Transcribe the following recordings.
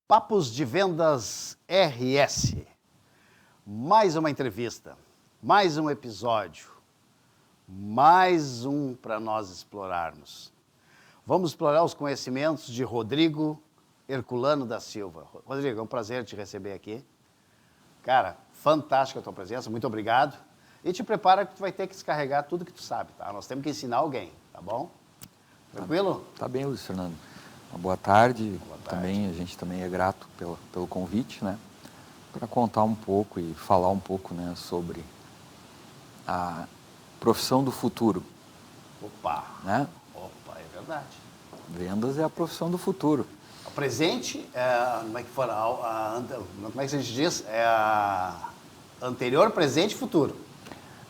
Papos de Vendas RS. Mais uma entrevista, mais um episódio, mais um para nós explorarmos. Vamos explorar os conhecimentos de Rodrigo Herculano da Silva. Rodrigo, é um prazer te receber aqui. Cara, fantástica a tua presença, muito obrigado. E te prepara que tu vai ter que descarregar tudo que tu sabe, tá? Nós temos que ensinar alguém, tá bom? Tranquilo? Tá bem, Luiz Fernando. Uma boa tarde. Boa tarde. Também, a gente também é grato pelo convite, né? Para contar um pouco e falar um pouco, né, sobre a profissão do futuro. Opa, Né? é verdade. Vendas é a profissão do futuro. O presente, como é que for, como é que a gente diz? É a anterior, presente e futuro.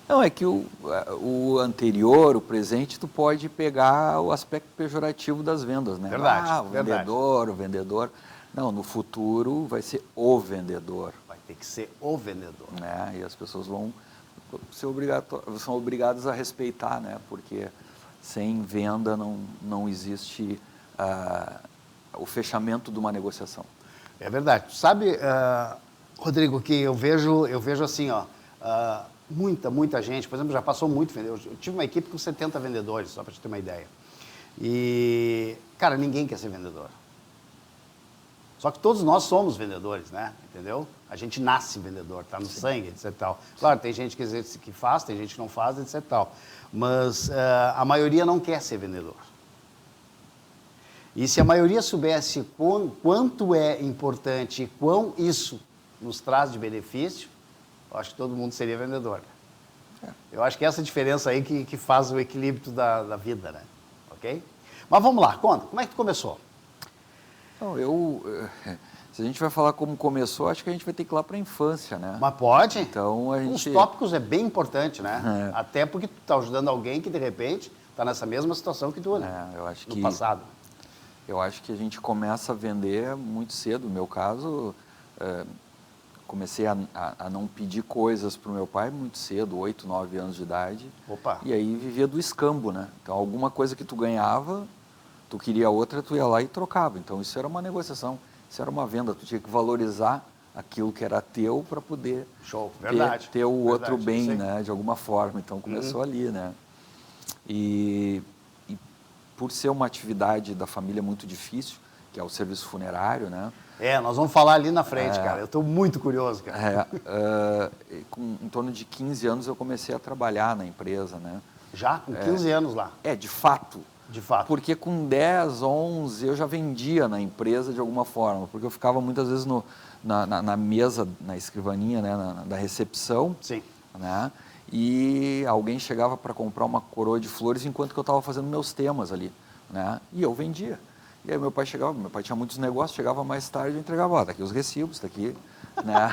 Não, é que o anterior, o presente, tu pode pegar o aspecto pejorativo das vendas, né? Verdade, o vendedor, o vendedor. Não, no futuro vai ser o vendedor. Vai ter que ser o vendedor. Né? E as pessoas são obrigadas a respeitar, né? Porque sem venda não existe o fechamento de uma negociação. É verdade. Tu sabe, Rodrigo, que eu vejo assim, ó, muita gente, por exemplo, já passou muito vendedor. Eu tive uma equipe com 70 vendedores, só para te ter uma ideia. E, cara, ninguém quer ser vendedor. Só que todos nós somos vendedores, né? Entendeu? A gente nasce vendedor, tá no sangue, etc. Tal. Claro, tem gente que faz, tem gente que não faz, etc. Tal. Mas a maioria não quer ser vendedor. E se a maioria soubesse quanto é importante e quão isso nos traz de benefício, eu acho que todo mundo seria vendedor. Eu acho que essa diferença aí que faz o equilíbrio da vida, né? Ok? Mas vamos lá, conta, como é que tu começou? Então, se a gente vai falar como começou, acho que a gente vai ter que ir lá para a infância, né? Mas pode? Então, Os tópicos é bem importante, né? Até porque tu está ajudando alguém que, de repente, está nessa mesma situação que tu, né? Eu acho no que passado. Eu acho que a gente começa a vender muito cedo. No meu caso, comecei a não pedir coisas para o meu pai muito cedo, 8, 9 anos de idade. Opa. E aí vivia do escambo, né? Então, alguma coisa que tu ganhava, tu queria outra, tu ia lá e trocava. Então, isso era uma negociação, isso era uma venda. Tu tinha que valorizar aquilo que era teu para poder Show. Verdade. ter o outro Verdade, bem, né? De alguma forma. Então, começou ali, né? E por ser uma atividade da família muito difícil, que é o serviço funerário, né? Nós vamos falar ali na frente, cara. Eu estou muito curioso, cara. Em torno de 15 anos eu comecei a trabalhar na empresa, né? Já com 15 anos lá? De fato. De fato. Porque com 10, 11 eu já vendia na empresa de alguma forma, porque eu ficava muitas vezes na mesa, na escrivaninha, né? Da recepção. Sim. Né? E alguém chegava para comprar uma coroa de flores enquanto que eu estava fazendo meus temas ali, né? E eu vendia. E aí meu pai tinha muitos negócios, chegava mais tarde e entregava, tá aqui os recibos, tá aqui, né?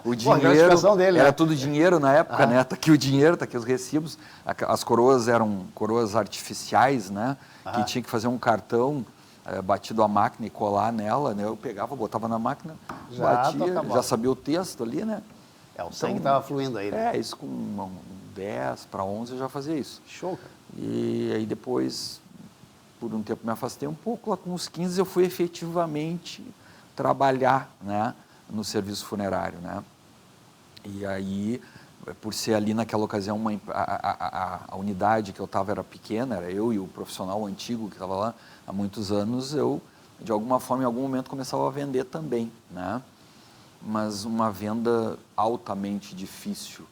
O dinheiro, dele, era né? tudo dinheiro na época, né? Tá aqui o dinheiro, tá aqui os recibos. As coroas eram coroas artificiais, né? Que tinha que fazer um cartão batido à máquina e colar nela, né? Eu pegava, botava na máquina, batia, já sabia o texto ali, né? O sangue estava fluindo aí, né? Isso com 10 para 11 eu já fazia isso. Show, cara. E aí depois, por um tempo me afastei um pouco, lá com os 15 eu fui efetivamente trabalhar, né, no serviço funerário, né? E aí, por ser ali naquela ocasião, a unidade que eu estava era pequena, era eu e o profissional antigo que estava lá há muitos anos, eu, de alguma forma, em algum momento, começava a vender também, né? Mas uma venda altamente difícil,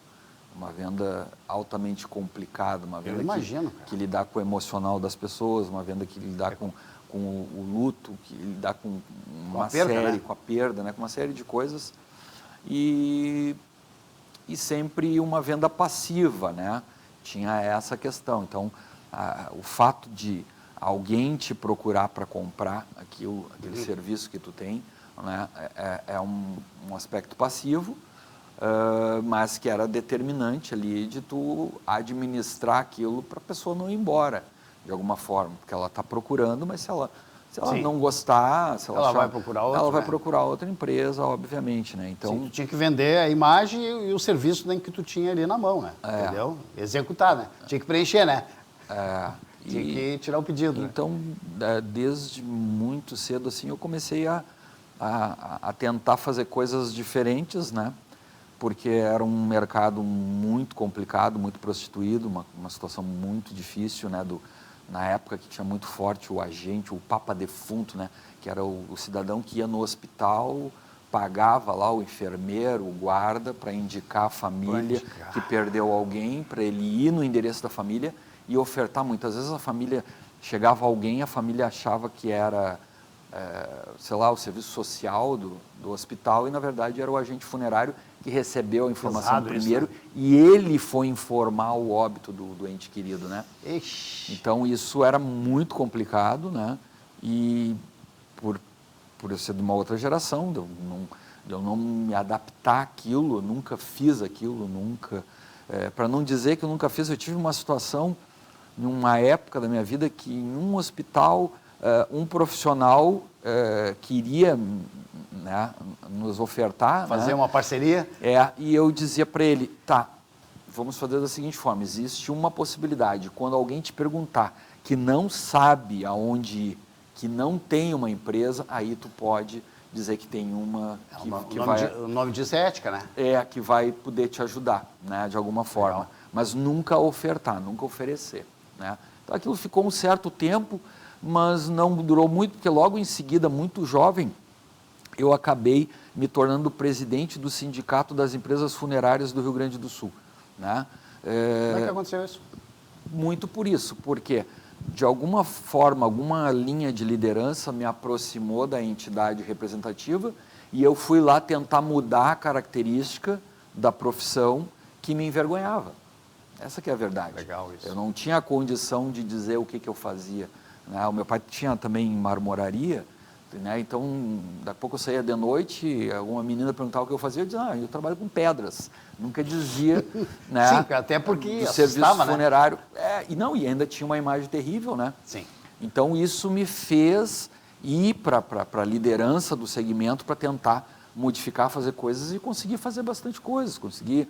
uma venda altamente complicada, uma venda que lidar com o emocional das pessoas, uma venda que lidar com o luto, que lidar com uma série, com a perda, né? Com uma série de coisas. E sempre uma venda passiva, né? Tinha essa questão. Então, o fato de alguém te procurar para comprar aquele serviço que tu tem, né? É um aspecto passivo, mas que era determinante ali de tu administrar aquilo para a pessoa não ir embora, de alguma forma, porque ela está procurando, mas se ela não gostar, se ela vai procurar outra, ela vai procurar outra empresa, obviamente, né? Então, tu tinha que vender a imagem e o serviço que tu tinha ali na mão, né? Entendeu? Executar, né? Tinha que preencher, né? Tinha que tirar o pedido. Então, desde muito cedo, assim, eu comecei a a tentar fazer coisas diferentes, né? Porque era um mercado muito complicado, muito prostituído, uma situação muito difícil, né? Na época que tinha muito forte o agente, o papa defunto, né? Que era o cidadão que ia no hospital, pagava lá o enfermeiro, o guarda, para indicar a família que perdeu alguém, para ele ir no endereço da família e ofertar. Muitas vezes a família, chegava alguém, a família achava que era, sei lá, o serviço social do hospital e, na verdade, era o agente funerário que recebeu a informação Pesado primeiro, isso, né? e ele foi informar o óbito do ente querido, né? Ixi. Então, isso era muito complicado, né? E por eu ser de uma outra geração, de eu não me adaptar àquilo, eu nunca fiz aquilo, nunca... para não dizer que eu nunca fiz, eu tive uma situação, numa época da minha vida, que em um hospital, um profissional queria, né, nos ofertar... Fazer, né, uma parceria? e eu dizia para ele, tá, vamos fazer da seguinte forma, existe uma possibilidade, quando alguém te perguntar que não sabe aonde ir, que não tem uma empresa, aí tu pode dizer que tem uma que vai... O nome disso é ética, né? que vai poder te ajudar, né, de alguma forma. Legal. Mas nunca ofertar, nunca oferecer, né? Então aquilo ficou um certo tempo, mas não durou muito, porque logo em seguida, muito jovem, eu acabei me tornando presidente do Sindicato das Empresas Funerárias do Rio Grande do Sul, né? Como é que aconteceu isso? Muito por isso, porque de alguma forma, alguma linha de liderança me aproximou da entidade representativa e eu fui lá tentar mudar a característica da profissão que me envergonhava. Essa que é a verdade. Legal isso. Eu não tinha a condição de dizer o que eu fazia, né? O meu pai tinha também marmoraria, né? Então, daqui a pouco eu saía de noite, alguma menina perguntava o que eu fazia, eu dizia, eu trabalho com pedras. Nunca dizia, né? Sim, até porque do serviço né? funerário. E ainda tinha uma imagem terrível, né? Sim. Então, isso me fez ir para a liderança do segmento para tentar modificar, fazer coisas e conseguir fazer bastante coisas, conseguir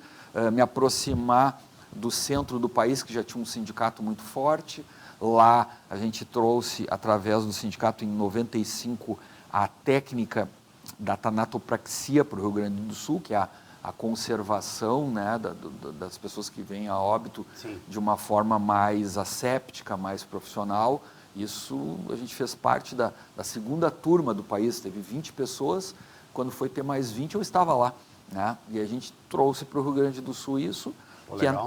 me aproximar do centro do país, que já tinha um sindicato muito forte. Lá a gente trouxe, através do sindicato, em 95, a técnica da tanatopraxia para o Rio Grande do Sul, que é a conservação, né, das pessoas que vêm a óbito. Sim. De uma forma mais asséptica, mais profissional. Isso a gente fez parte da segunda turma do país, teve 20 pessoas, quando foi ter mais 20 eu estava lá, né? E a gente trouxe para o Rio Grande do Sul isso,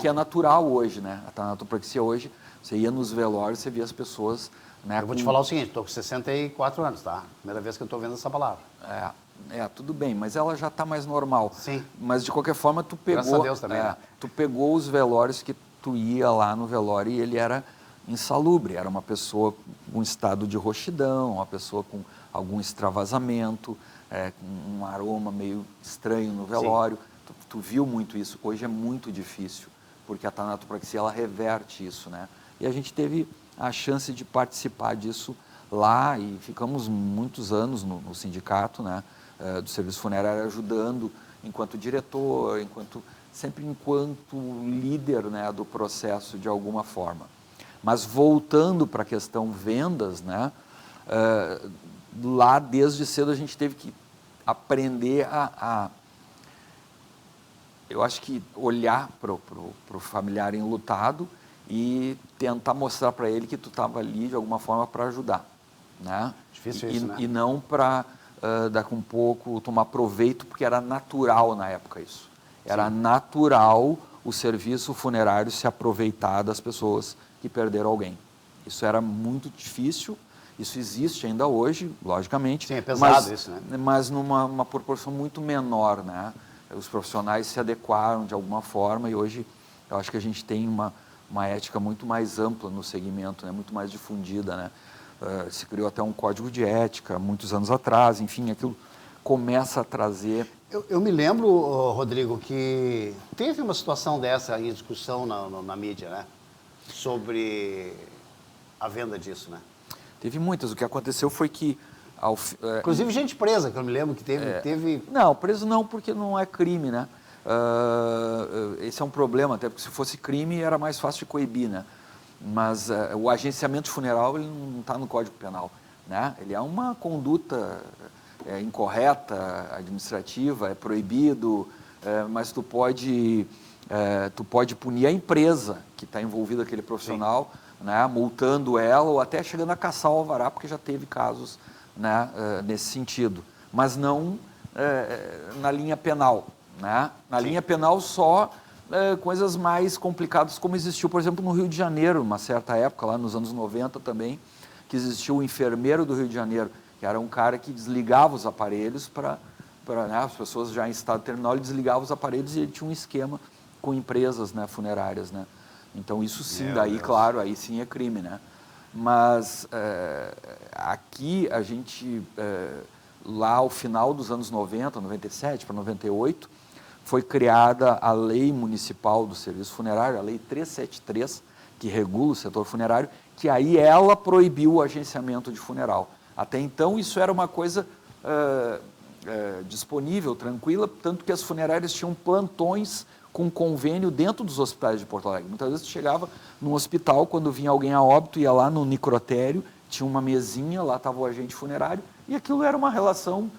que é natural hoje, né? A tanatopraxia hoje, você ia nos velórios, você via as pessoas... né, eu vou te falar o seguinte, estou com 64 anos, tá? Primeira vez que eu estou vendo essa palavra. Tudo bem, mas ela já está mais normal. Sim. Mas, de qualquer forma, tu pegou... Graças a Deus também, né? Tu pegou os velórios que tu ia lá no velório e ele era insalubre, era uma pessoa com estado de roxidão, uma pessoa com algum extravasamento, com um aroma meio estranho no velório. Tu viu muito isso. Hoje é muito difícil, porque a tanatopraxia, ela reverte isso, né? E a gente teve a chance de participar disso lá e ficamos muitos anos no sindicato, né, do serviço funerário, ajudando enquanto diretor, sempre enquanto líder, né, do processo de alguma forma. Mas voltando para a questão vendas, né, lá desde cedo a gente teve que aprender eu acho que olhar para o familiar enlutado e tentar mostrar para ele que tu estava ali de alguma forma para ajudar, né? Difícil isso, né? E não para daqui um pouco tomar proveito, porque era natural na época isso. Era natural o serviço funerário se aproveitar das pessoas que perderam alguém. Isso era muito difícil, isso existe ainda hoje, logicamente. Sim, é pesado isso, né? Mas numa proporção muito menor, né? Os profissionais se adequaram de alguma forma e hoje eu acho que a gente tem uma ética muito mais ampla no segmento, né? Muito mais difundida, né? Se criou até um código de ética muitos anos atrás, enfim, aquilo começa a trazer... Eu me lembro, Rodrigo, que teve uma situação dessa em discussão na mídia, né? Sobre a venda disso, né? Teve muitas. O que aconteceu foi que... Inclusive gente presa, que eu me lembro que teve... Não, preso não, porque não é crime, né? Esse é um problema, até porque se fosse crime era mais fácil de coibir, né? Mas o agenciamento funeral ele não está no Código Penal, né? Ele é uma conduta incorreta, administrativa, é proibido, mas tu pode punir a empresa que está envolvida, aquele profissional, né, multando ela ou até chegando a caçar o alvará, porque já teve casos, né, nesse sentido. Mas não na linha penal. Né? Na linha penal só coisas mais complicadas, como existiu, por exemplo, no Rio de Janeiro, uma certa época, lá nos anos 90 também, que existiu o enfermeiro do Rio de Janeiro, que era um cara que desligava os aparelhos para né, as pessoas já em estado terminal, ele desligava os aparelhos e ele tinha um esquema com empresas, né, funerárias. Né? Então isso sim, daí claro, aí sim é crime. Né? Mas aqui a gente, lá ao final dos anos 90, 97 para 98, foi criada a Lei Municipal do Serviço Funerário, a Lei 373, que regula o setor funerário, que aí ela proibiu o agenciamento de funeral. Até então isso era uma coisa disponível, tranquila, tanto que as funerárias tinham plantões com convênio dentro dos hospitais de Porto Alegre. Muitas vezes tu chegava num hospital, quando vinha alguém a óbito, ia lá no necrotério, tinha uma mesinha, lá estava o agente funerário, e aquilo era uma relação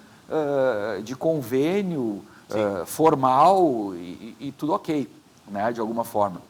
de convênio, formal e tudo ok, né, de alguma forma.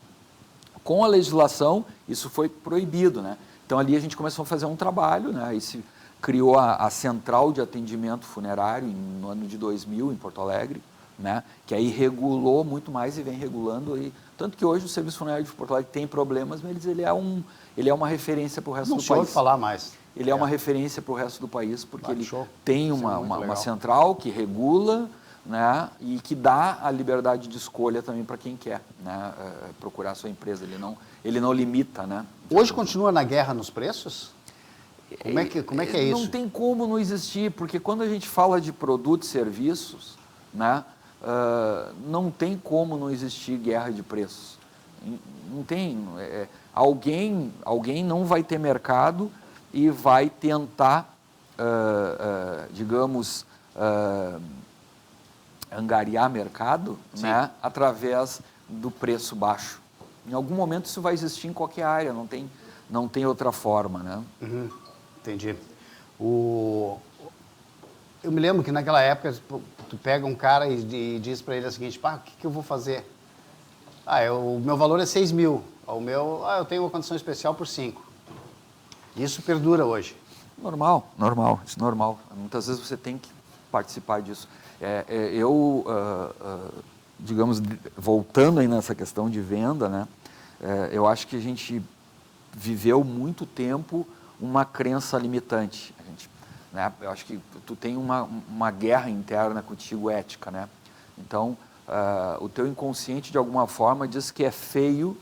Com a legislação, isso foi proibido. Né? Então, ali a gente começou a fazer um trabalho, né, e se criou a Central de Atendimento Funerário no ano de 2000, em Porto Alegre, né, que aí regulou muito mais e vem regulando. Tanto que hoje o Serviço Funerário de Porto Alegre tem problemas, mas ele é uma referência para o resto do país. Não se ouve falar mais. Ele é uma referência para o resto do país, porque ele tem uma central que regula, né, e que dá a liberdade de escolha também para quem quer, né, procurar a sua empresa. Ele não limita. Né? Hoje continua na guerra nos preços? Como é que é isso? Não tem como não existir, porque quando a gente fala de produtos e serviços, né, não tem como não existir guerra de preços. Não tem. Alguém não vai ter mercado e vai tentar, digamos, angariar mercado, né, através do preço baixo. Em algum momento isso vai existir em qualquer área, não tem outra forma. Né? Uhum. Entendi. Eu me lembro que naquela época tu pega um cara e diz para ele o seguinte: o que eu vou fazer? O meu valor é 6 mil, eu tenho uma condição especial por 5. Isso perdura hoje. Normal, isso é normal. Muitas vezes você tem que participar disso. Digamos, voltando aí nessa questão de venda, né, eu acho que a gente viveu muito tempo uma crença limitante. Né, eu acho que tu tem uma guerra interna contigo ética. Né? Então, o teu inconsciente, de alguma forma, diz que é feio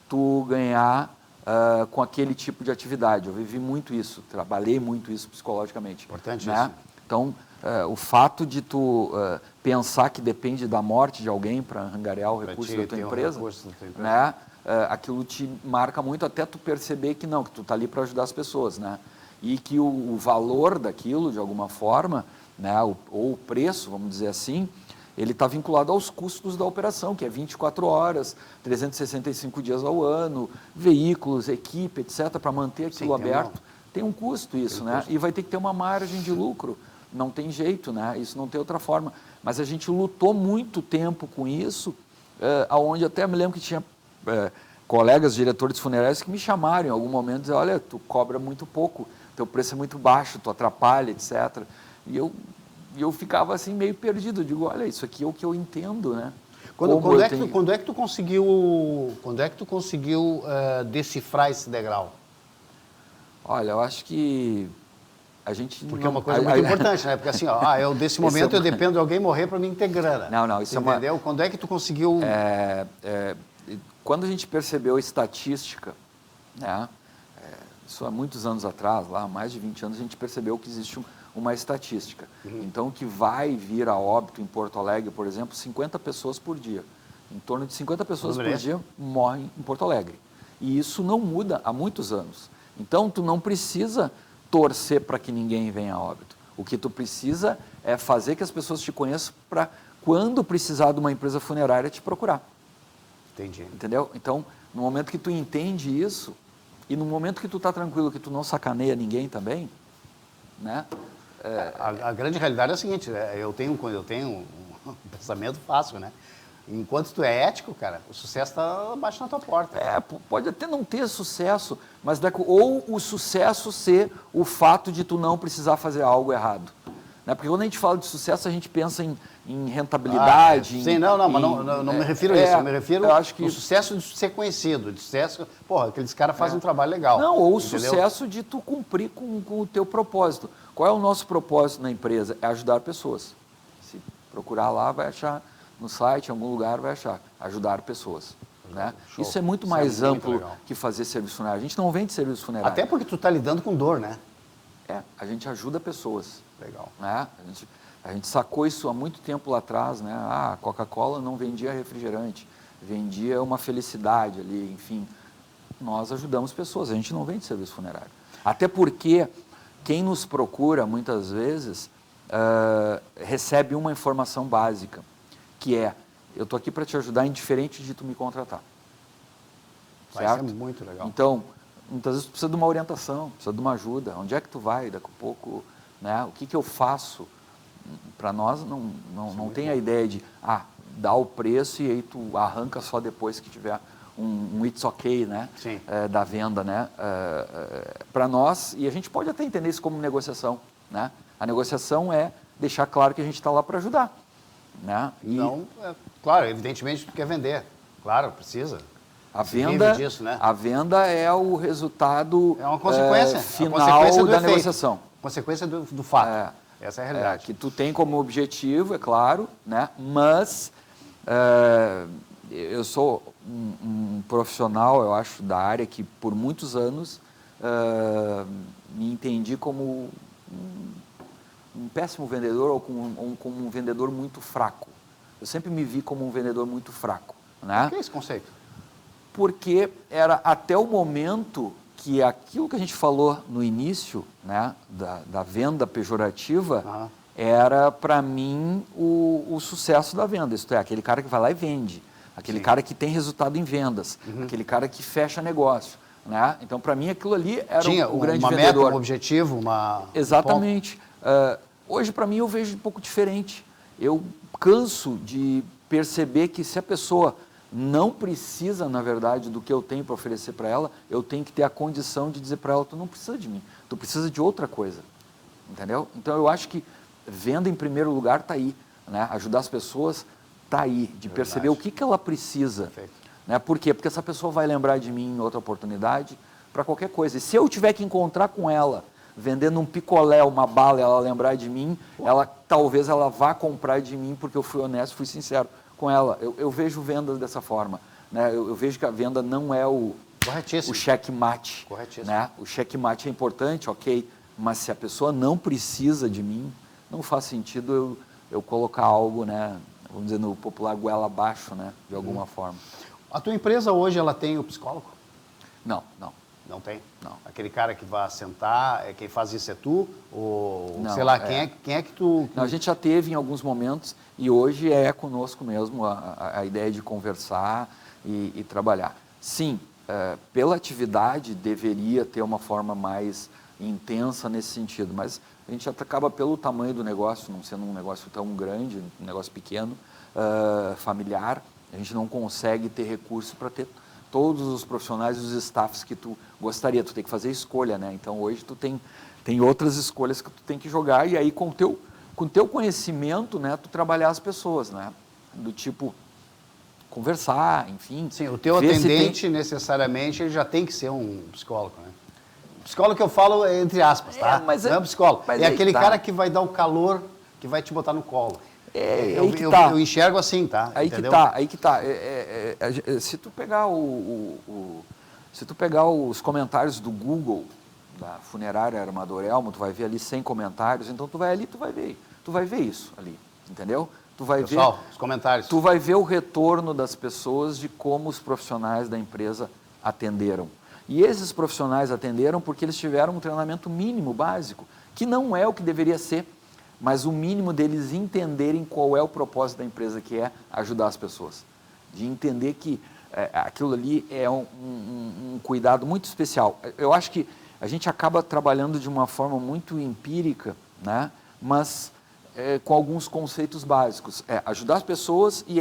tu ganhar com aquele tipo de atividade. Eu vivi muito isso, trabalhei muito isso psicologicamente. Importante, né? isso. Então, o fato de tu pensar que depende da morte de alguém para angariar o recurso da tua empresa, né? Aquilo te marca muito até tu perceber que não, que tu está ali para ajudar as pessoas, né? E que o valor daquilo, de alguma forma, né, ou o preço, vamos dizer assim, ele está vinculado aos custos da operação, que é 24 horas, 365 dias ao ano, veículos, equipe, etc., para manter aquilo aberto. Tem um custo isso, né? E vai ter que ter uma margem de lucro. Não tem jeito, né? Isso não tem outra forma. Mas a gente lutou muito tempo com isso, aonde até me lembro que tinha colegas diretores funerários que me chamaram em algum momento e diziam: olha, tu cobra muito pouco, teu preço é muito baixo, tu atrapalha, etc. E eu ficava assim meio perdido. Eu digo: olha, isso aqui é o que eu entendo, né? Quando é que tu conseguiu decifrar esse degrau? Olha, eu acho que a gente... Porque é uma coisa muito importante, né? Porque assim, desse momento eu dependo de alguém morrer para mim ter grana. Não, isso entendeu? Quando é que tu conseguiu... Quando a gente percebeu a estatística, né? Isso há muitos anos atrás, lá há mais de 20 anos, a gente percebeu que existe uma estatística. Então, que vai vir a óbito em Porto Alegre, por exemplo, 50 pessoas por dia. Em torno de 50 pessoas por dia morrem em Porto Alegre. E isso não muda há muitos anos. Então, tu não precisa torcer para que ninguém venha a óbito. O que tu precisa é fazer que as pessoas te conheçam para, quando precisar de uma empresa funerária, te procurar. Entendi. Entendeu? Então, no momento que tu entende isso, e no momento que tu está tranquilo, que tu não sacaneia ninguém também, né? A grande realidade é a seguinte, eu tenho um pensamento fácil, né? Enquanto tu é ético, cara, o sucesso está abaixo na tua porta. Pode até não ter sucesso, mas ou o sucesso ser o fato de tu não precisar fazer algo errado. Né? Porque quando a gente fala de sucesso, a gente pensa em rentabilidade. Sim, mas não me refiro a isso, eu me refiro ao sucesso de ser conhecido, de sucesso, porra, aqueles caras fazem um trabalho legal. Não, ou o entendeu? sucesso de tu cumprir com o teu propósito. Qual é o nosso propósito na empresa? É ajudar pessoas. Se procurar lá, vai achar. No site, em algum lugar, vai achar. Ajudar pessoas. Né? Isso é muito mais amplo que fazer serviço funerário. A gente não vende serviço funerário. Até porque tu está lidando com dor, né? A gente ajuda pessoas. Legal. Né? A gente sacou isso há muito tempo lá atrás. Né? A Coca-Cola não vendia refrigerante, vendia uma felicidade ali, enfim. Nós ajudamos pessoas, a gente não vende serviço funerário. Até porque quem nos procura, muitas vezes, recebe uma informação básica, que é, eu estou aqui para te ajudar, indiferente de tu me contratar. Certo? Isso é muito legal. Então, muitas vezes tu precisa de uma orientação, precisa de uma ajuda. Onde é que tu vai daqui a pouco? Né? O que eu faço? Para nós, não tem a ideia de, dá o preço e aí tu arranca só depois que tiver um it's ok, né? Sim. Da venda, né? Para nós, e a gente pode até entender isso como negociação, né? A negociação é deixar claro que a gente está lá para ajudar. Né? Claro, evidentemente tu quer vender, claro, precisa. A venda, disso, né? A venda é o resultado é uma consequência, final da negociação. Consequência do fato. Essa é a realidade. Que tu tem como objetivo, é claro, né? Mas eu sou um profissional, eu acho, da área que por muitos anos me entendi como um péssimo vendedor ou como um vendedor muito fraco. Eu sempre me vi como um vendedor muito fraco. Né? Por que esse conceito? Porque era até o momento que aquilo que a gente falou no início, né, da venda pejorativa, era para mim o sucesso da venda. Isto é, aquele cara que vai lá e vende, aquele cara que tem resultado em vendas, aquele cara que fecha negócio. Né? Então, para mim, aquilo ali era o grande uma vendedor. Meta, um objetivo, Exatamente. Hoje, para mim, eu vejo um pouco diferente. Eu canso de perceber que se a pessoa não precisa, na verdade, do que eu tenho para oferecer para ela, eu tenho que ter a condição de dizer para ela, tu não precisa de mim, tu precisa de outra coisa. Entendeu? Então, eu acho que venda, em primeiro lugar, está aí. Né? Ajudar as pessoas está aí, de perceber o que ela precisa. Né? Por quê? Porque essa pessoa vai lembrar de mim em outra oportunidade para qualquer coisa. E se eu tiver que encontrar com ela vendendo um picolé, uma bala, ela lembrar de mim, talvez ela vá comprar de mim porque eu fui honesto, fui sincero com ela. Eu vejo vendas dessa forma. Né? Eu vejo que a venda não é o checkmate. Né? O checkmate é importante, ok, mas se a pessoa não precisa de mim, não faz sentido eu colocar algo, né, vamos dizer, no popular, goela abaixo, né, de alguma forma. A tua empresa hoje, ela tem o psicólogo? Não. Não tem? Não. Aquele cara que vai sentar, quem faz isso é tu? Ou, não, sei lá, quem é que tu... Não, a gente já teve em alguns momentos e hoje é conosco mesmo a ideia de conversar e trabalhar. Sim, pela atividade deveria ter uma forma mais intensa nesse sentido, mas a gente acaba pelo tamanho do negócio, não sendo um negócio tão grande, um negócio pequeno, familiar, a gente não consegue ter recurso para ter todos os profissionais e os staffs que tu gostaria. Tu tem que fazer escolha, né? Então, hoje tu tem outras escolhas que tu tem que jogar e aí com o teu conhecimento, né, tu trabalhar as pessoas, né? Do tipo, conversar, enfim. Sim, o teu atendente, necessariamente, ele já tem que ser um psicólogo, né? Psicólogo que eu falo é entre aspas, tá? Mas não é um psicólogo. É aquele tá. cara que vai dar o calor, que vai te botar no colo. Eu enxergo assim, tá? Aí entendeu? que tá. Se tu pegar se tu pegar os comentários do Google, da funerária Armador Elmo, tu vai ver ali 100 comentários, então tu vai ali, tu vai ver isso ali, entendeu? Tu vai Pessoal, os comentários. Tu vai ver o retorno das pessoas de como os profissionais da empresa atenderam. E esses profissionais atenderam porque eles tiveram um treinamento mínimo, básico, que não é o que deveria ser, mas o mínimo deles entenderem qual é o propósito da empresa, que é ajudar as pessoas. De entender que aquilo ali é um cuidado muito especial. Eu acho que a gente acaba trabalhando de uma forma muito empírica né? Mas com alguns conceitos básicos. É ajudar as pessoas e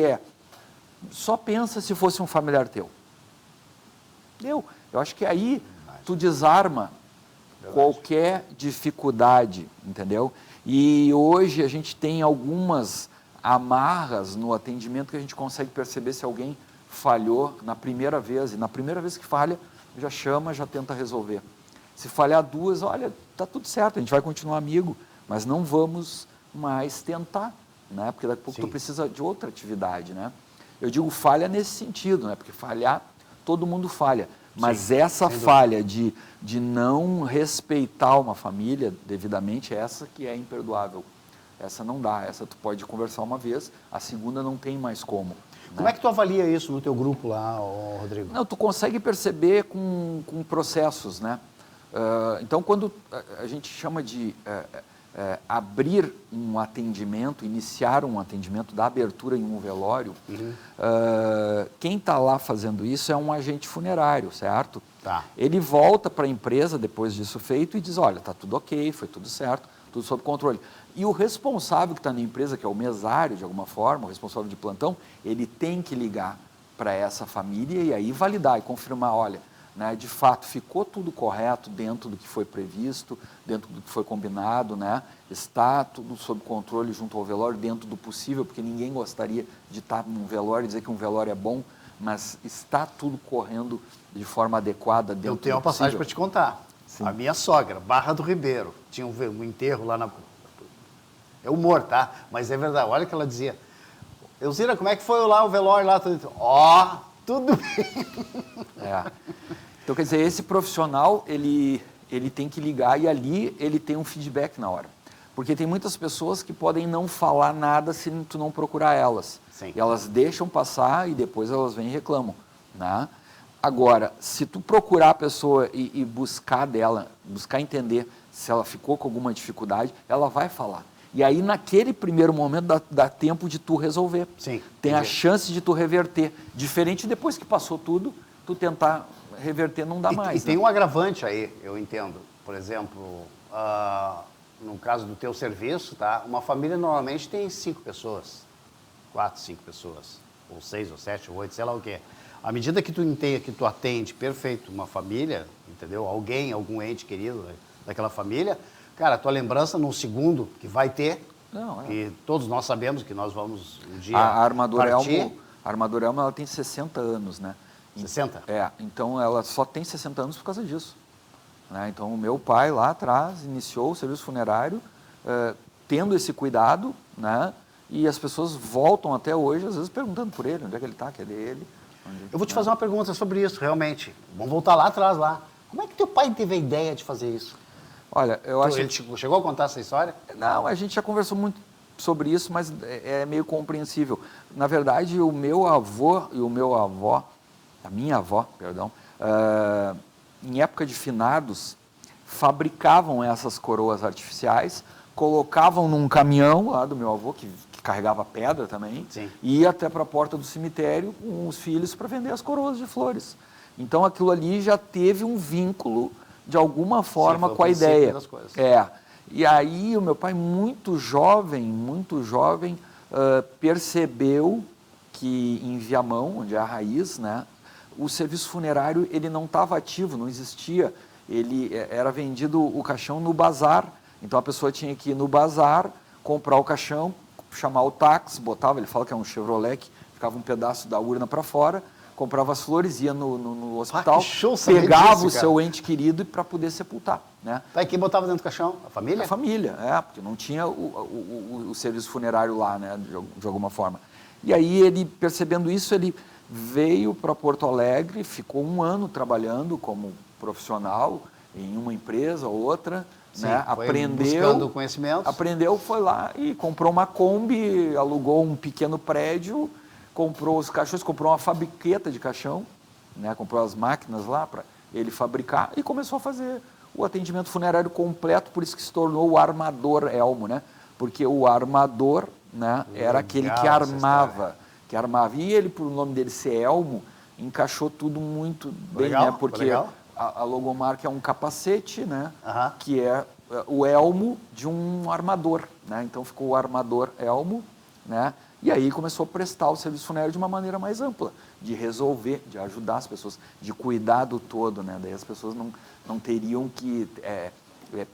só pensa se fosse um familiar teu. Eu acho que aí tu desarma qualquer dificuldade, entendeu? E hoje a gente tem algumas amarras no atendimento que a gente consegue perceber se alguém falhou na primeira vez. E na primeira vez que falha, já chama, já tenta resolver. Se falhar duas, olha, tá tudo certo, a gente vai continuar amigo, mas não vamos mais tentar, né? Porque daqui a pouco tu precisa de outra atividade, né? Eu digo falha nesse sentido, né? Porque falhar, todo mundo falha. Mas essa falha de não respeitar uma família devidamente, essa que é imperdoável. Essa não dá, essa tu pode conversar uma vez, a segunda não tem mais como. Como é que tu avalia isso no teu grupo lá, Rodrigo? Não, tu consegue perceber com processos, né? Então, quando a gente chama de abrir um atendimento, iniciar um atendimento da abertura em um velório, quem está lá fazendo isso é um agente funerário, certo? Tá. Ele volta para a empresa depois disso feito e diz, olha, está tudo ok, foi tudo certo, tudo sob controle. E o responsável que está na empresa, que é o mesário de alguma forma, o responsável de plantão, ele tem que ligar para essa família e aí validar e confirmar, olha, né, de fato ficou tudo correto dentro do que foi previsto, dentro do que foi combinado, né, está tudo sob controle junto ao velório, dentro do possível, porque ninguém gostaria de estar num velório e dizer que um velório é bom, mas está tudo correndo de forma adequada dentro do possível. Eu tenho uma passagem para te contar. Sim. A minha sogra, Barra do Ribeiro, tinha um enterro lá na... É humor, tá? Mas é verdade. Olha o que ela dizia. Elzira, como é que foi lá o velório lá? Tudo bem. Então, quer dizer, esse profissional, ele tem que ligar e ali ele tem um feedback na hora. Porque tem muitas pessoas que podem não falar nada se tu não procurar elas. Sim. E elas deixam passar e depois elas vêm e reclamam, né? Agora, se tu procurar a pessoa e buscar dela, buscar entender se ela ficou com alguma dificuldade, ela vai falar. E aí, naquele primeiro momento, dá tempo de tu resolver. Sim. Tem a chance de tu reverter. Diferente depois que passou tudo, tu tentar reverter não dá mais. E tem um agravante aí, eu entendo. Por exemplo, no caso do teu serviço, tá? Uma família normalmente tem 5 pessoas. 4, 5 pessoas. Ou 6, ou 7, ou 8, sei lá o quê. À medida que tu atende perfeito uma família, entendeu? Algum ente querido daquela família, cara, a tua lembrança num segundo que vai ter, que todos nós sabemos que nós vamos um dia a Armadura partir. Elmo, a Armadura Elmo, ela tem 60 anos, né? 60? Então ela só tem 60 anos por causa disso. Né? Então o meu pai lá atrás iniciou o serviço funerário tendo esse cuidado, né? E as pessoas voltam até hoje, às vezes perguntando por ele, onde é que ele está, cadê ele? Eu vou te fazer uma pergunta sobre isso, realmente. Vamos voltar lá atrás, lá. Como é que teu pai teve a ideia de fazer isso? Olha, eu acho... Ele chegou a contar essa história? Não, a gente já conversou muito sobre isso, mas é meio compreensível. Na verdade, o meu avô e o meu avó, a minha avó, perdão, em época de finados, fabricavam essas coroas artificiais, colocavam num caminhão lá do meu avô, que carregava pedra também, Sim. e ia até para a porta do cemitério com os filhos para vender as coroas de flores. Então, aquilo ali já teve um vínculo, de alguma forma, com a ideia. Das coisas. E aí, o meu pai, muito jovem, percebeu que em Viamão, onde é a raiz, né, o serviço funerário ele não estava ativo, não existia. Ele era vendido o caixão no bazar. Então, a pessoa tinha que ir no bazar, comprar o caixão, chamar o táxi, botava, ele fala que é um Chevrolet, que ficava um pedaço da urna para fora, comprava as flores, ia no hospital, pegava o seu ente querido para poder sepultar. Né? Tá, e quem botava dentro do caixão? A família? A família, porque não tinha o serviço funerário lá, né, de alguma forma. E aí, ele, percebendo isso, ele veio para Porto Alegre, ficou 1 ano trabalhando como profissional em uma empresa ou outra. Sim, né? Buscando conhecimentos. Aprendeu, foi lá e comprou uma Kombi, alugou um pequeno prédio, comprou os caixões, comprou uma fabriqueta de caixão, né? Comprou as máquinas lá para ele fabricar e começou a fazer o atendimento funerário completo, por isso que se tornou o Armador Elmo, né? Porque o armador, né, era aquele que armava. E ele, por o nome dele ser Elmo, encaixou tudo muito bem, legal, né? Porque a logomarca é um capacete, né? Que é o elmo de um armador, né? Então ficou o armador elmo, né? E aí começou a prestar o serviço funerário de uma maneira mais ampla, de resolver, de ajudar as pessoas, de cuidar do todo, né? Daí as pessoas não teriam que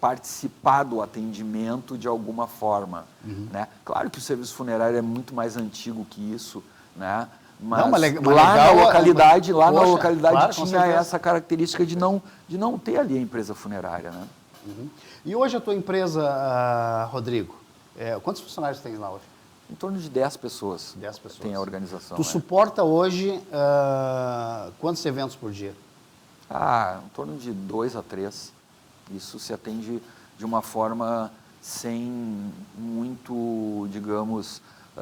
participar do atendimento de alguma forma, né? Claro que o serviço funerário é muito mais antigo que isso, né? Mas lá na localidade, claro, tinha essa característica de não ter ali a empresa funerária, né? Uhum. E hoje a tua empresa, Rodrigo, quantos funcionários tem lá hoje? Em torno de 10 pessoas. 10 pessoas. Tem a organização. Tu suporta hoje quantos eventos por dia? Em torno de 2 a 3. Isso se atende de uma forma sem muito, digamos,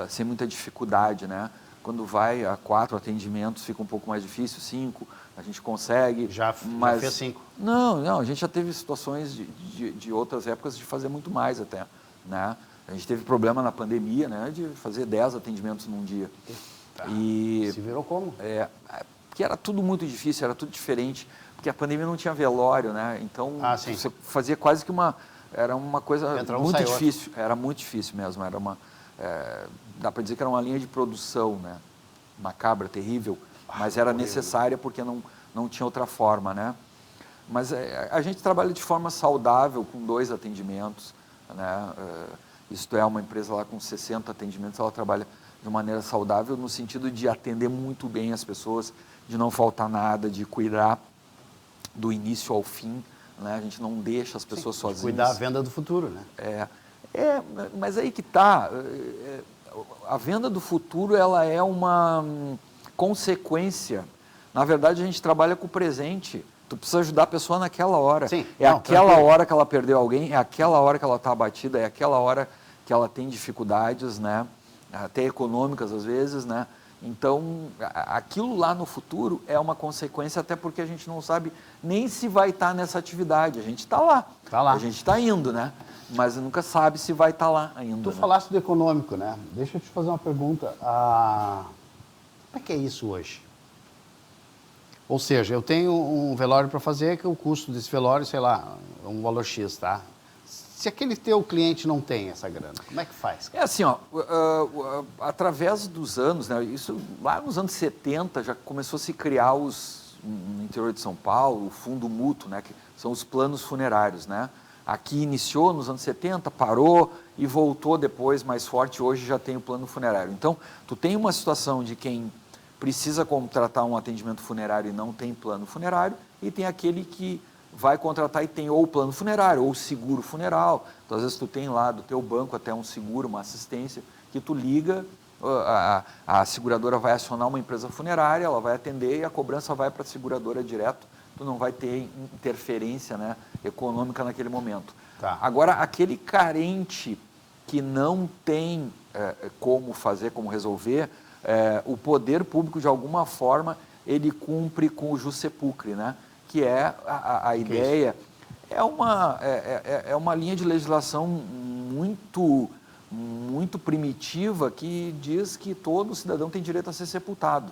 sem muita dificuldade, né? Quando vai a 4 atendimentos fica um pouco mais difícil, 5, a gente consegue. Já fez 5? Não, a gente já teve situações de outras épocas de fazer muito mais até, né? A gente teve problema na pandemia, né, de fazer 10 atendimentos num dia. Tá. E se virou como? Porque era tudo muito difícil, era tudo diferente, porque a pandemia não tinha velório, né? Então você fazia quase que era uma coisa muito difícil, era muito difícil mesmo, era dá para dizer que era uma linha de produção, né? Macabra, terrível, mas era necessária porque não tinha outra forma, né? Mas a gente trabalha de forma saudável com 2 atendimentos, né? Isto é, uma empresa lá com 60 atendimentos, ela trabalha de maneira saudável no sentido de atender muito bem as pessoas, de não faltar nada, de cuidar do início ao fim, né? A gente não deixa as pessoas sozinhas. Cuidar da venda do futuro, né? Mas aí que está, a venda do futuro ela é uma consequência. Na verdade, a gente trabalha com o presente. Tu precisa ajudar a pessoa naquela hora. Sim, aquela hora que ela perdeu alguém, é aquela hora que ela está abatida, é aquela hora que ela tem dificuldades, né? Até econômicas às vezes, né? Então, aquilo lá no futuro é uma consequência, até porque a gente não sabe nem se vai estar nessa atividade. A gente está lá. A gente está indo, né? Mas nunca sabe se vai estar lá ainda. Tu falaste do econômico, né? Deixa eu te fazer uma pergunta. Como é que é isso hoje? Ou seja, eu tenho um velório para fazer, que o custo desse velório, sei lá, é um valor X, tá? Se aquele teu cliente não tem essa grana, como é que faz? É assim, através dos anos, né, isso lá nos anos 70 já começou a se criar no interior de São Paulo, o fundo mútuo, né, que são os planos funerários, né? Aqui iniciou nos anos 70, parou e voltou depois mais forte, hoje já tem o plano funerário. Então, tu tem uma situação de quem precisa contratar um atendimento funerário e não tem plano funerário, e tem aquele que vai contratar e tem ou plano funerário ou seguro funeral. Então, às vezes tu tem lá do teu banco até um seguro, uma assistência, que tu liga, a seguradora vai acionar uma empresa funerária, ela vai atender e a cobrança vai para a seguradora direto. Tu não vai ter interferência, né, econômica naquele momento. Tá. Agora, aquele carente que não tem como fazer, como resolver, o poder público, de alguma forma, ele cumpre com o jus sepulcre, né? Que é a ideia, é uma linha de legislação muito primitiva que diz que todo cidadão tem direito a ser sepultado,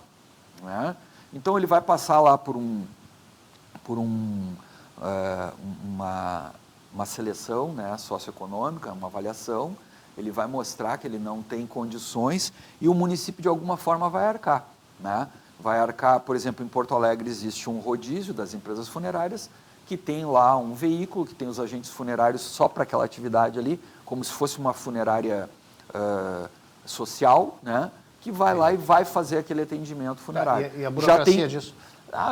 né? Então ele vai passar lá por uma seleção, né, socioeconômica, uma avaliação, ele vai mostrar que ele não tem condições e o município de alguma forma vai arcar, né? Vai arcar, por exemplo, em Porto Alegre existe um rodízio das empresas funerárias que tem lá um veículo, que tem os agentes funerários só para aquela atividade ali, como se fosse uma funerária social, né? Que vai lá e vai fazer aquele atendimento funerário. E a burocracia disso?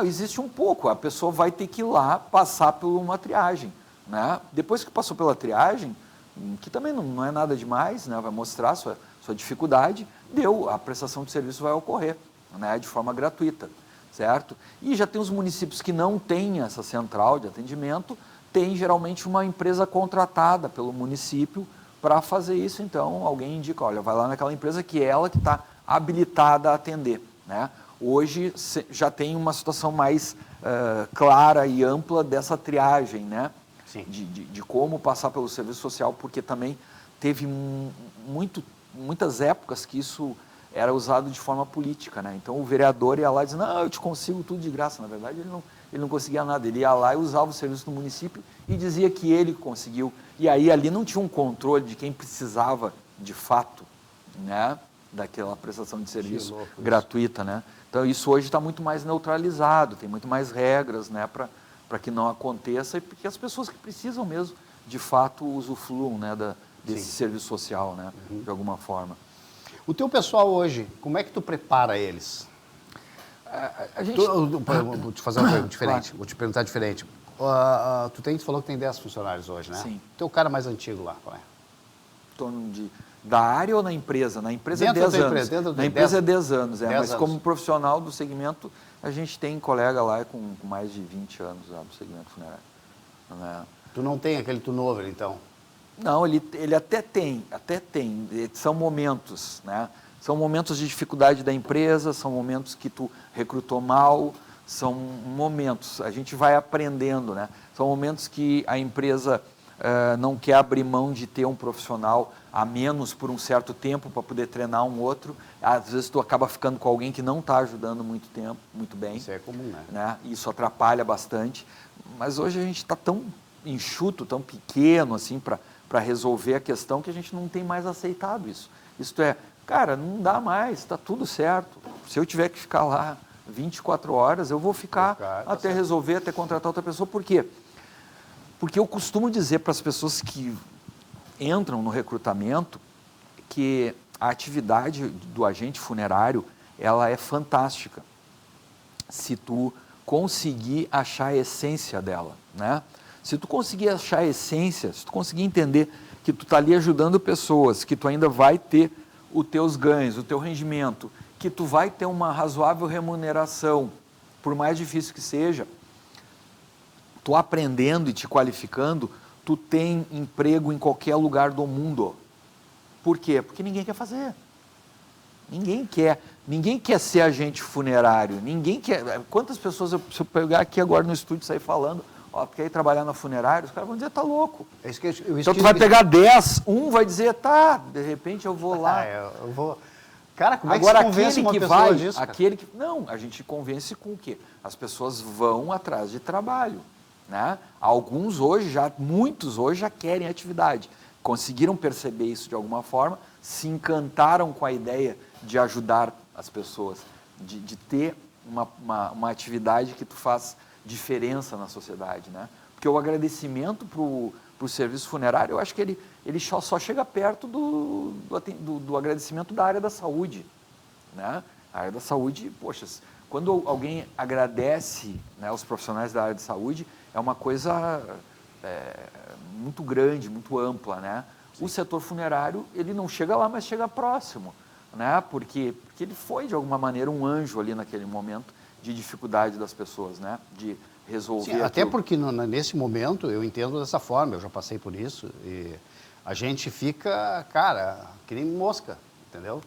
Existe um pouco, a pessoa vai ter que ir lá passar por uma triagem, né? Depois que passou pela triagem, que também não é nada demais, né? Vai mostrar sua dificuldade, a prestação de serviço vai ocorrer, né, de forma gratuita, certo? E já tem os municípios que não têm essa central de atendimento, tem geralmente uma empresa contratada pelo município para fazer isso, então alguém indica, olha, vai lá naquela empresa que é ela que está habilitada a atender, né? Hoje já tem uma situação mais clara e ampla dessa triagem, né? Sim. De como passar pelo serviço social, porque também teve muitas épocas que isso era usado de forma política, né? Então o vereador ia lá e dizia, não, eu te consigo tudo de graça. Na verdade, ele não conseguia nada. Ele ia lá e usava o serviço do município e dizia que ele conseguiu. E aí ali não tinha um controle de quem precisava de fato, né, daquela prestação de serviço gratuita, né? Então isso hoje está muito mais neutralizado, tem muito mais regras, né, para que não aconteça e porque as pessoas que precisam mesmo, de fato, usufruam, né, desse serviço social, né, de alguma forma. O teu pessoal hoje, como é que tu prepara eles? A gente... Vou te fazer uma pergunta diferente, Claro. vou te perguntar diferente. Tu falou que tem 10 funcionários hoje, né? Sim. O teu cara mais antigo lá, qual é? Em torno da área ou na empresa? Na empresa é Dentro 10 da tua anos. empresa, dentro Na de empresa 10 é 10 anos, 10 mas anos. como profissional do segmento, a gente tem colega lá com mais de 20 anos lá do segmento funerário. Né? Tu não tem aquele turnover, então? Não, ele até tem. São momentos, né? São momentos de dificuldade da empresa, são momentos que tu recrutou mal, são momentos, a gente vai aprendendo, né? São momentos que a empresa não quer abrir mão de ter um profissional a menos por um certo tempo para poder treinar um outro. Às vezes tu acaba ficando com alguém que não está ajudando muito bem. Isso é comum, Né? Isso atrapalha bastante. Mas hoje a gente está tão enxuto, tão pequeno assim para resolver a questão que a gente não tem mais aceitado isso. Isto é, cara, não dá mais, está tudo certo. Se eu tiver que ficar lá 24 horas, eu vou ficar até resolver, até contratar outra pessoa. Por quê? Porque eu costumo dizer para as pessoas que entram no recrutamento que a atividade do agente funerário, ela é fantástica, se tu conseguir achar a essência dela, né? Se tu conseguir achar a essência, se tu conseguir entender que tu está ali ajudando pessoas, que tu ainda vai ter os teus ganhos, o teu rendimento, que tu vai ter uma razoável remuneração, por mais difícil que seja, tu aprendendo e te qualificando, tu tem emprego em qualquer lugar do mundo. Por quê? Porque ninguém quer fazer. Ninguém quer ser agente funerário, ninguém quer. Quantas pessoas, se eu pegar aqui agora no estúdio e sair falando, quer ir trabalhar na funerária, os caras vão dizer, tá louco. Então tu vai pegar 10, um vai dizer, tá, de repente eu vou lá. Eu vou... Cara, como agora, é que se convence uma pessoa vai, disso? Não, a gente convence com o quê? As pessoas vão atrás de trabalho. Né? Muitos hoje já querem atividade. Conseguiram perceber isso de alguma forma, se encantaram com a ideia de ajudar as pessoas, de ter uma atividade que tu faz diferença na sociedade, né? Porque o agradecimento para o serviço funerário, eu acho que ele só chega perto do agradecimento da área da saúde, né? A área da saúde, poxa, quando alguém agradece, né, os profissionais da área de saúde, é uma coisa muito grande, muito ampla, né? Sim. O setor funerário, ele não chega lá, mas chega próximo, né? Porque ele foi, de alguma maneira, um anjo ali naquele momento de dificuldade das pessoas, né? De resolver. Sim, até porque nesse momento eu entendo dessa forma, eu já passei por isso, e a gente fica, cara, que nem mosca, entendeu?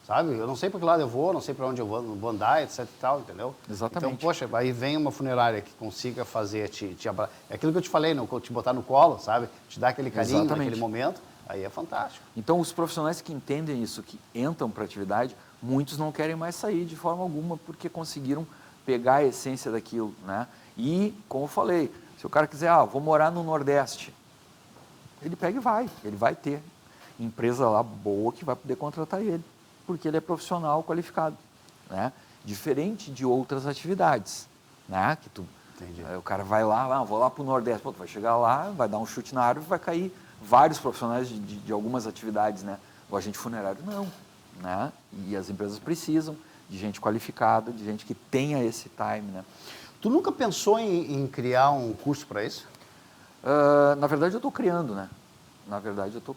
Sabe? Eu não sei para que lado eu vou, não sei para onde eu vou andar, etc e tal, entendeu? Exatamente. Então, poxa, aí vem uma funerária que consiga fazer, é aquilo que eu te falei, te botar no colo, sabe? Te dar aquele carinho naquele momento, aí é fantástico. Então, os profissionais que entendem isso, que entram para a atividade, muitos não querem mais sair de forma alguma, porque conseguiram pegar a essência daquilo, né? E, como eu falei, se o cara quiser, vou morar no Nordeste, ele pega e ele vai ter empresa lá boa que vai poder contratar ele, porque ele é profissional qualificado, né? Diferente de outras atividades, né? Que o cara vai lá, vou lá para o Nordeste, tu vai chegar lá, vai dar um chute na árvore, vai cair vários profissionais de algumas atividades, né? O agente funerário não, né? E as empresas precisam de gente qualificada, de gente que tenha esse time, né? Tu nunca pensou em criar um curso para isso? Na verdade, eu estou criando, né? Na verdade, eu estou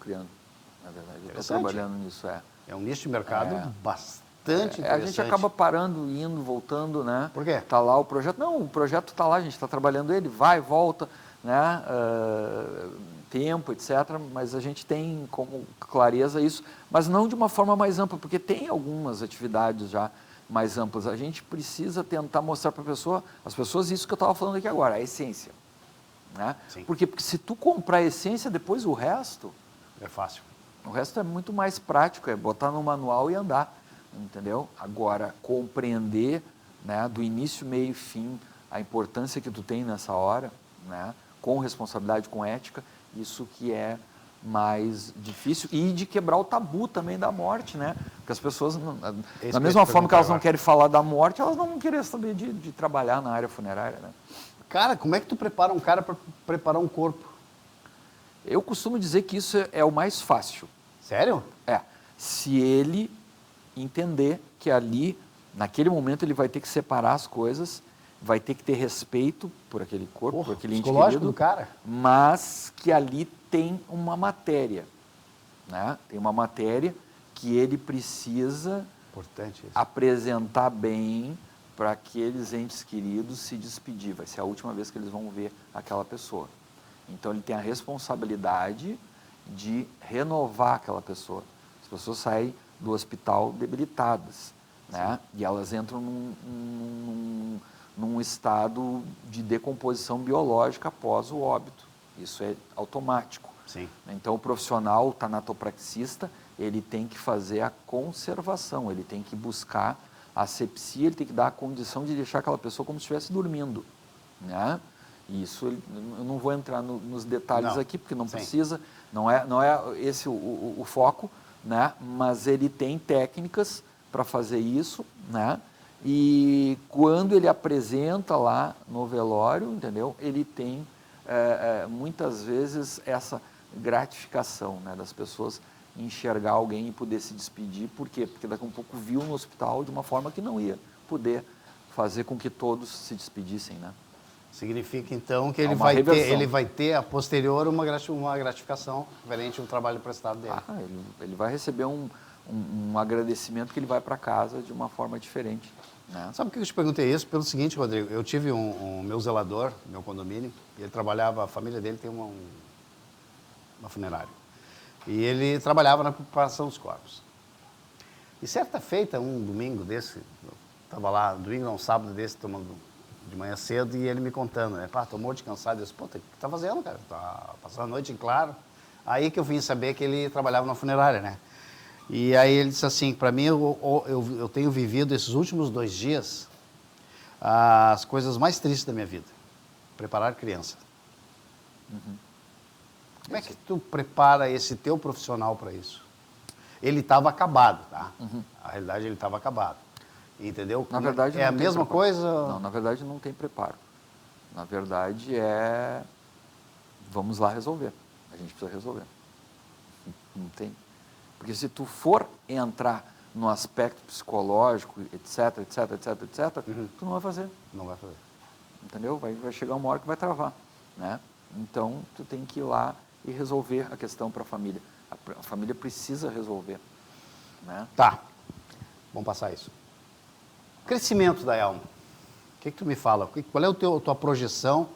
trabalhando nisso, É um nicho de mercado bastante interessante. A gente acaba parando, indo, voltando, né? Por quê? Está lá o projeto. Não, o projeto está lá, a gente está trabalhando ele, vai, volta, né? Tempo, etc. Mas a gente tem como clareza isso, mas não de uma forma mais ampla, porque tem algumas atividades já mais amplas. A gente precisa tentar mostrar para as pessoas isso que eu estava falando aqui agora, a essência. Né? Porque se tu comprar a essência, depois o resto... É fácil. O resto é muito mais prático, é botar no manual e andar. entendeu? Agora, compreender, né, do início, meio e fim, a importância que tu tem nessa hora, né, com responsabilidade, com ética, isso que é mais difícil, e de quebrar o tabu também da morte, né? Porque as pessoas, da mesma forma que elas não querem falar da morte, elas não vão querer saber de trabalhar na área funerária, né? Cara, como é que tu prepara um cara para preparar um corpo? Eu costumo dizer que isso é o mais fácil. Sério? Se ele entender que ali, naquele momento, ele vai ter que separar as coisas, vai ter que ter respeito por aquele corpo, por aquele ente querido, do cara. mas que ali tem uma matéria, né? Tem uma matéria que ele precisa apresentar bem para aqueles entes queridos se despedir. Vai ser a última vez que eles vão ver aquela pessoa. Então, ele tem a responsabilidade de renovar aquela pessoa. As pessoas saem do hospital debilitadas, né? E elas entram num estado de decomposição biológica após o óbito. Isso é automático. Sim. Então, o profissional tanatopraxista, ele tem que fazer a conservação, ele tem que buscar a asepsia, ele tem que dar a condição de deixar aquela pessoa como se estivesse dormindo, né? Isso, eu não vou entrar nos detalhes aqui, porque não precisa, não é esse o foco, né? Mas ele tem técnicas para fazer isso, né? E quando ele apresenta lá no velório, entendeu? Ele tem muitas vezes essa gratificação, né, das pessoas enxergar alguém e poder se despedir. Por quê? Porque daqui a um pouco viu no hospital de uma forma que não ia poder fazer com que todos se despedissem, né? Significa, então, que ele vai ter a posterior uma gratificação referente ao trabalho prestado dele. Ele vai receber um agradecimento que ele vai para casa de uma forma diferente, né? Sabe por que eu te perguntei isso? Pelo seguinte, Rodrigo, eu tive meu zelador, meu condomínio, e ele trabalhava, a família dele tem uma funerária. E ele trabalhava na preparação dos corpos. E certa feita, um domingo desse, eu estava lá, domingo não, sábado desse, tomando de manhã cedo, e ele me contando, né? Pá, tô morto de cansado. Eu disse, pô, o que tá fazendo, cara? Tá passando a noite em claro. Aí que eu vim saber que ele trabalhava na funerária, né? E aí ele disse assim, para mim, eu tenho vivido esses últimos 2 dias as coisas mais tristes da minha vida. Preparar criança. Uhum. Como é que tu prepara esse teu profissional para isso? Ele estava acabado, tá? Uhum. A realidade, ele estava acabado. Entendeu? Na verdade, é a mesma coisa? Não, na verdade não tem preparo. Na verdade vamos lá resolver. A gente precisa resolver. Não tem. Porque se tu for entrar no aspecto psicológico, etc, etc, etc, etc, tu não vai fazer. Não vai fazer. Entendeu? Vai chegar uma hora que vai travar, né? Então, tu tem que ir lá e resolver a questão para a família. A família precisa resolver, né? Tá. Vamos passar isso. Crescimento da Elmo. O que tu me fala? Qual é a tua projeção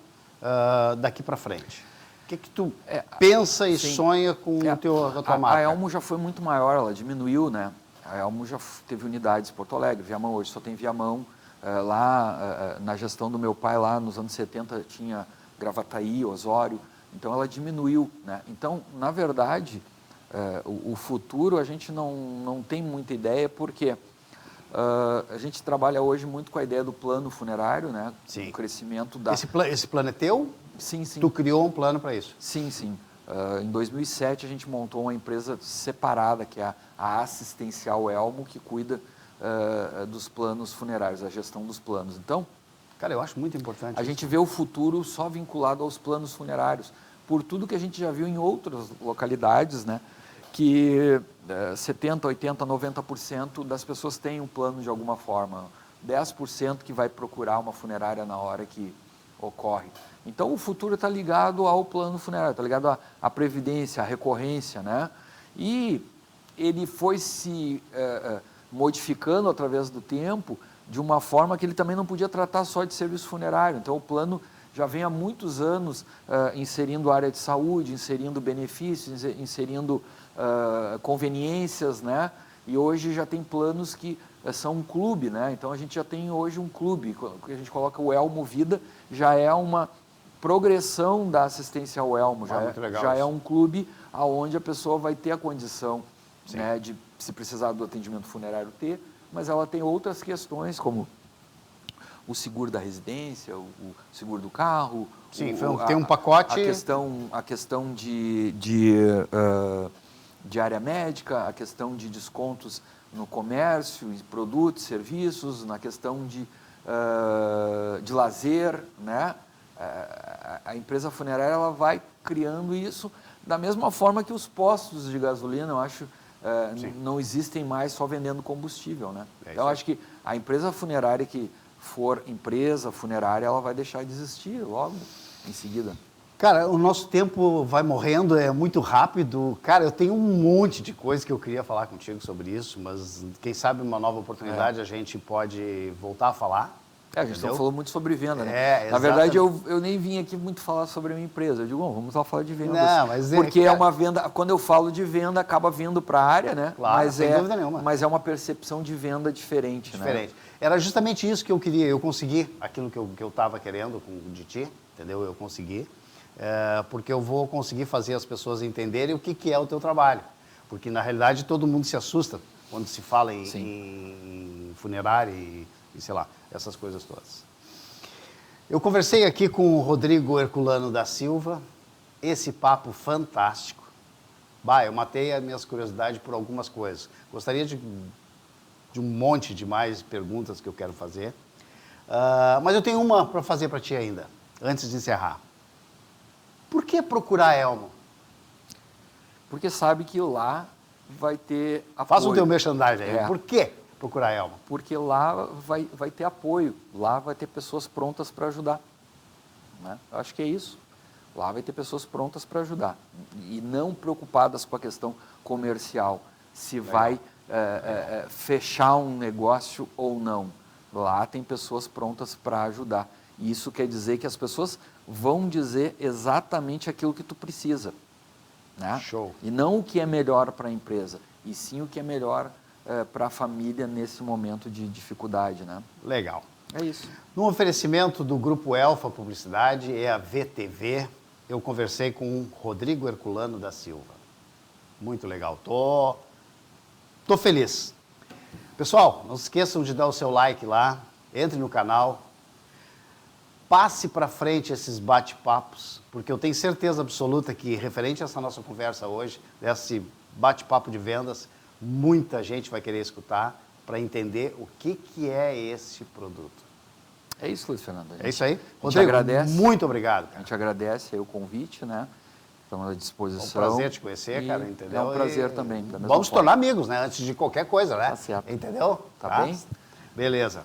daqui para frente? O que tu pensa e sonha com a tua marca? A Elmo já foi muito maior, ela diminuiu, né? A Elmo já teve unidades em Porto Alegre, Viamão, hoje só tem Viamão. Lá, na gestão do meu pai, lá nos anos 70, tinha Gravataí, Osório. Então, ela diminuiu, né? Então, na verdade, o futuro a gente não tem muita ideia, porque a gente trabalha hoje muito com a ideia do plano funerário, né? Sim. O crescimento da... Esse plano é teu? Sim, sim. Tu criou um plano para isso? Sim, sim. Em 2007, a gente montou uma empresa separada, que é a Assistencial Elmo, que cuida dos planos funerários, a gestão dos planos. Então, cara, eu acho muito importante a gente vê o futuro só vinculado aos planos funerários, por tudo que a gente já viu em outras localidades, né? Que 70%, 80%, 90% das pessoas têm um plano de alguma forma, 10% que vai procurar uma funerária na hora que ocorre. Então, o futuro está ligado ao plano funerário, está ligado à previdência, à recorrência, né? E ele foi se modificando através do tempo de uma forma que ele também não podia tratar só de serviço funerário. Então, o plano já vem há muitos anos inserindo área de saúde, inserindo benefícios, inserindo conveniências, né? E hoje já tem planos que são um clube, né? Então, a gente já tem hoje um clube, que a gente coloca o Elmo Vida, já é uma progressão da Assistencial Elmo, já é um clube onde a pessoa vai ter a condição, né, de se precisar do atendimento funerário ter, mas ela tem outras questões, como o seguro da residência, o seguro do carro. Sim, tem um pacote. A questão de área médica, a questão de descontos no comércio, em produtos, serviços, na questão de lazer, né? A empresa funerária ela vai criando isso da mesma forma que os postos de gasolina, eu acho, não existem mais só vendendo combustível, né? Então, eu acho que a empresa funerária que for empresa funerária, ela vai deixar de existir logo em seguida. Cara, o nosso tempo vai morrendo, é muito rápido. Cara, eu tenho um monte de coisa que eu queria falar contigo sobre isso, mas quem sabe uma nova oportunidade a gente pode voltar a falar. A gente não falou muito sobre venda, né? É, na verdade, eu nem vim aqui muito falar sobre a minha empresa. Eu digo, vamos lá falar de vendas. Não, mas porque é uma venda, quando eu falo de venda, acaba vindo para a área, né? Claro, sem dúvida nenhuma. Mas é uma percepção de venda diferente, né? Era justamente isso que eu queria. Eu consegui aquilo que eu estava querendo de ti, entendeu? Eu consegui. Porque eu vou conseguir fazer as pessoas entenderem o que é o teu trabalho. Porque, na realidade, todo mundo se assusta quando se fala em funerária e sei lá, essas coisas todas. Eu conversei aqui com o Rodrigo Herculano da Silva, esse papo fantástico. Eu matei as minhas curiosidades por algumas coisas. Gostaria de um monte de mais perguntas que eu quero fazer. Mas eu tenho uma para fazer para ti ainda, antes de encerrar. Por que procurar Elmo? Porque sabe que lá vai ter apoio. Faz o teu merchandising aí. Por que procurar Elmo? Porque lá vai ter apoio, lá vai ter pessoas prontas para ajudar. Né? Eu acho que é isso. Lá vai ter pessoas prontas para ajudar. E não preocupadas com a questão comercial, se vai fechar um negócio ou não. Lá tem pessoas prontas para ajudar. E isso quer dizer que as pessoas vão dizer exatamente aquilo que tu precisa. Né? Show. E não o que é melhor para a empresa, e sim o que é melhor para a família nesse momento de dificuldade. Né? Legal. É isso. No oferecimento do Grupo Elfa Publicidade e a VTV, eu conversei com o Rodrigo Herculano da Silva. Muito legal. Tô feliz. Pessoal, não se esqueçam de dar o seu like lá, entre no canal, passe para frente esses bate-papos, porque eu tenho certeza absoluta que, referente a essa nossa conversa hoje, desse bate-papo de vendas, muita gente vai querer escutar para entender o que é esse produto. É isso, Luiz Fernando. É isso aí. Rodrigo, agradece. Muito obrigado, cara. A gente agradece aí o convite, né? Estamos à disposição. É um prazer te conhecer, cara, entendeu? É um prazer também. Vamos tornar amigos, né? Antes de qualquer coisa, né? Tá certo. Entendeu? Tá bem? Beleza.